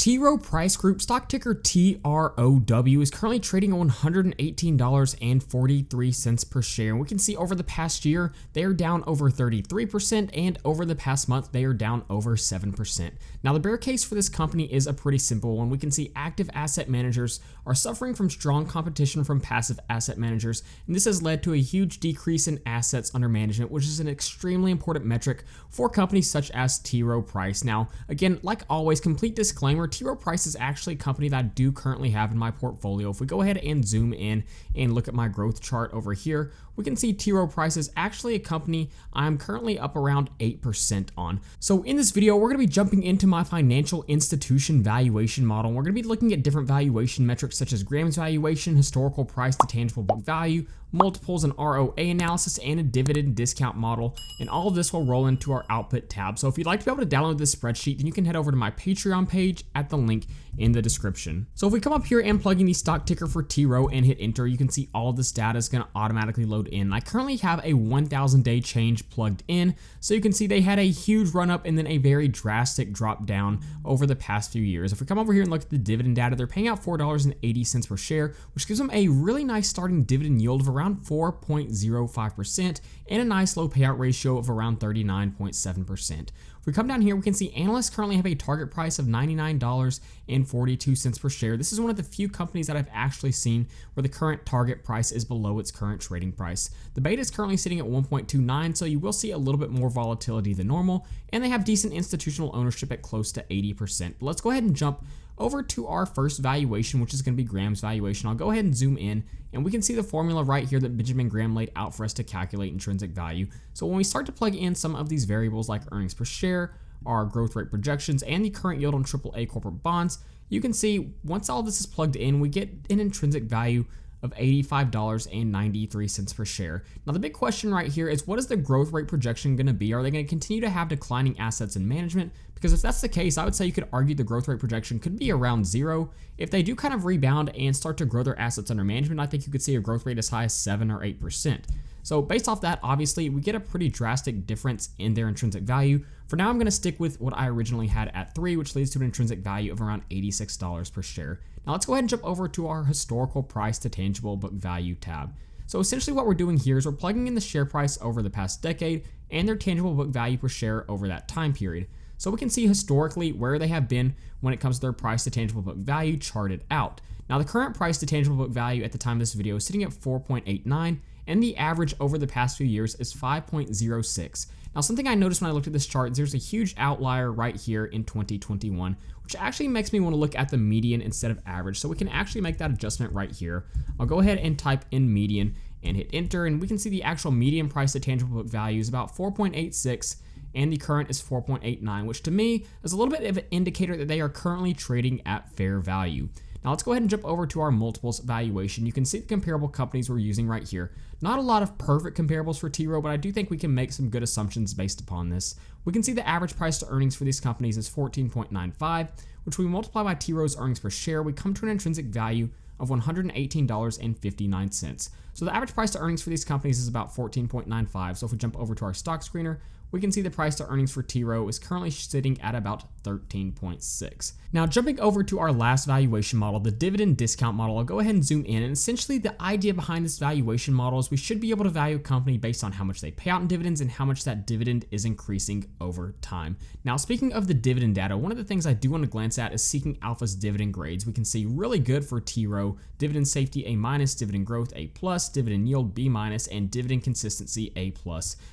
T. Rowe Price Group, stock ticker TROW, is currently trading at $118.43 per share. And we can see over the past year, they are down over 33%, and over the past month, they are down over 7%. Now, the bear case for this company is a pretty simple one. We can see active asset managers are suffering from strong competition from passive asset managers, and this has led to a huge decrease in assets under management, which is an extremely important metric for companies such as T. Rowe Price. Now, again, like always, complete disclaimer, T. Rowe Price is actually a company that I do currently have in my portfolio. If we go ahead and zoom in and look at my growth chart over here, we can see T. Rowe Price is actually a company I'm currently up around 8% on. So in this video, we're going to be jumping into my financial institution valuation model. We're going to be looking at different valuation metrics such as Graham's valuation, historical price to tangible book value, multiples and ROA analysis, and a dividend discount model. And all of this will roll into our output tab. So if you'd like to be able to download this spreadsheet, then you can head over to my Patreon page at the link in the description. So if we come up here and plug in the stock ticker for T. Rowe and hit enter, you can see all of this data is going to automatically load in. I currently have a 1,000 day change plugged in. So you can see they had a huge run up and then a very drastic drop down over the past few years. If we come over here and look at the dividend data, they're paying out $4.80 per share, which gives them a really nice starting dividend yield of around 4.05% and a nice low payout ratio of around 39.7%. If we come down here, we can see analysts currently have a target price of $99.42 per share. This is one of the few companies that I've actually seen where the current target price is below its current trading price. The beta is currently sitting at 1.29, so you will see a little bit more volatility than normal, and they have decent institutional ownership at close to 80%. But let's go ahead and jump over to our first valuation, which is going to be Graham's valuation. I'll go ahead and zoom in, and we can see the formula right here that Benjamin Graham laid out for us to calculate intrinsic value. So when we start to plug in some of these variables like earnings per share, our growth rate projections, and the current yield on AAA corporate bonds, you can see once all this is plugged in, we get an intrinsic value of $85.93 per share. Now the big question right here is, what is the growth rate projection going to be? Are they going to continue to have declining assets in management? Because if that's the case, I would say you could argue the growth rate projection could be around 0. If they do kind of rebound and start to grow their assets under management, I think you could see a growth rate as high as 7 or 8%. So based off that, obviously, we get a pretty drastic difference in their intrinsic value. For now, I'm going to stick with what I originally had at 3, which leads to an intrinsic value of around $86 per share. Now let's go ahead and jump over to our historical price to tangible book value tab. So essentially what we're doing here is we're plugging in the share price over the past decade and their tangible book value per share over that time period. So we can see historically where they have been when it comes to their price to tangible book value charted out. Now the current price to tangible book value at the time of this video is sitting at 4.89, and the average over the past few years is 5.06. Now something I noticed when I looked at this chart is there's a huge outlier right here in 2021, which actually makes me want to look at the median instead of average. So we can actually make that adjustment right here. I'll go ahead and type in median and hit enter, and we can see the actual median price to tangible book value is about 4.86, and the current is 4.89, which to me is a little bit of an indicator that they are currently trading at fair value. Now let's go ahead and jump over to our multiples valuation. You can see the comparable companies we're using right here. Not a lot of perfect comparables for T. Rowe, but I do think we can make some good assumptions based upon this. We can see the average price to earnings for these companies is 14.95, which we multiply by T. Rowe's earnings per share, we come to an intrinsic value of $118.59. So the average price to earnings for these companies is about 14.95. So if we jump over to our stock screener, we can see the price to earnings for T. Rowe is currently sitting at about 13.6. Now jumping over to our last valuation model, the dividend discount model, I'll go ahead and zoom in, and essentially the idea behind this valuation model is we should be able to value a company based on how much they pay out in dividends and how much that dividend is increasing over time. Now speaking of the dividend data, one of the things I do want to glance at is Seeking Alpha's dividend grades. We can see really good for T. Rowe, dividend safety A-, dividend growth A+, dividend yield B-, and dividend consistency A+.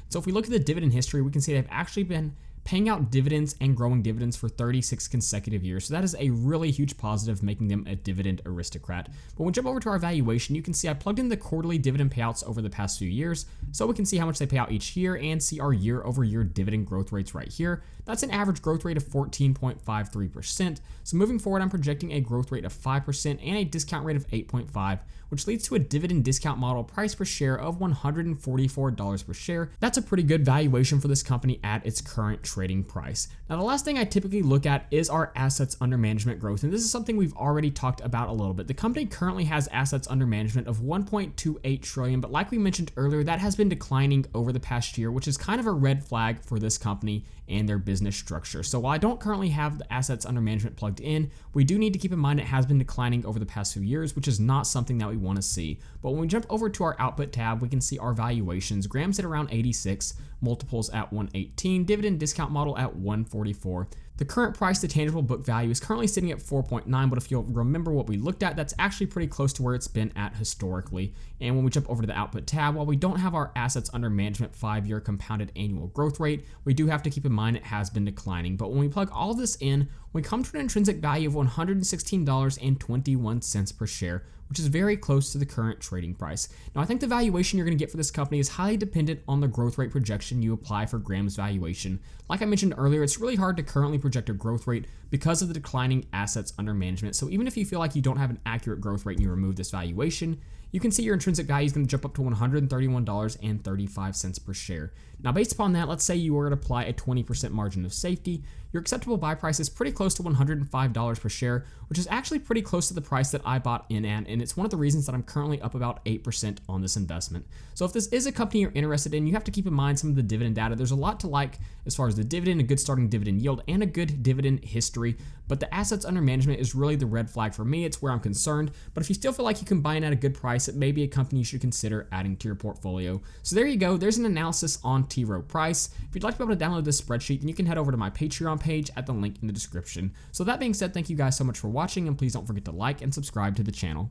So if we look at the dividend history, we can see they've actually been paying out dividends and growing dividends for 36 consecutive years. So that is a really huge positive, making them a dividend aristocrat. But when we jump over to our valuation, you can see I plugged in the quarterly dividend payouts over the past few years, so we can see how much they pay out each year and see our year-over-year dividend growth rates right here. That's an average growth rate of 14.53%. So moving forward, I'm projecting a growth rate of 5% and a discount rate of 8.5%, which leads to a dividend discount model price per share of $144 per share. That's a pretty good valuation for this company at its current trading price. Now, the last thing I typically look at is our assets under management growth, and this is something we've already talked about a little bit. The company currently has assets under management of 1.28 trillion, but like we mentioned earlier, that has been declining over the past year, which is kind of a red flag for this company and their business structure. So while I don't currently have the assets under management plugged in, we do need to keep in mind it has been declining over the past few years, which is not something that we want to see. But when we jump over to our output tab, we can see our valuations. Grams at around 86, multiples at 118, dividend discount model at 144. The current price to tangible book value is currently sitting at 4.9, but if you'll remember what we looked at, that's actually pretty close to where it's been at historically. And when we jump over to the output tab, while we don't have our assets under management 5-year compounded annual growth rate, we do have to keep in mind it has been declining. But when we plug all this in, we come to an intrinsic value of $116.21 per share, which is very close to the current trading price. Now, I think the valuation you're going to get for this company is highly dependent on the growth rate projection you apply for Graham's valuation. Like I mentioned earlier, it's really hard to currently project a growth rate because of the declining assets under management. So even if you feel like you don't have an accurate growth rate and you remove this valuation, you can see your intrinsic value is going to jump up to $131.35 per share. Now, based upon that, let's say you were to apply a 20% margin of safety, your acceptable buy price is pretty close to $105 per share, which is actually pretty close to the price that I bought in at, and it's one of the reasons that I'm currently up about 8% on this investment. So if this is a company you're interested in, you have to keep in mind some of the dividend data. There's a lot to like as far as the dividend, a good starting dividend yield, and a good dividend history, but the assets under management is really the red flag for me. It's where I'm concerned, but if you still feel like you can buy in at a good price, it may be a company you should consider adding to your portfolio. So there you go. There's an analysis on Rowe Price. If you'd like to be able to download this spreadsheet, then you can head over to my Patreon page at the link in the description. So that being said, thank you guys so much for watching, and please don't forget to like and subscribe to the channel.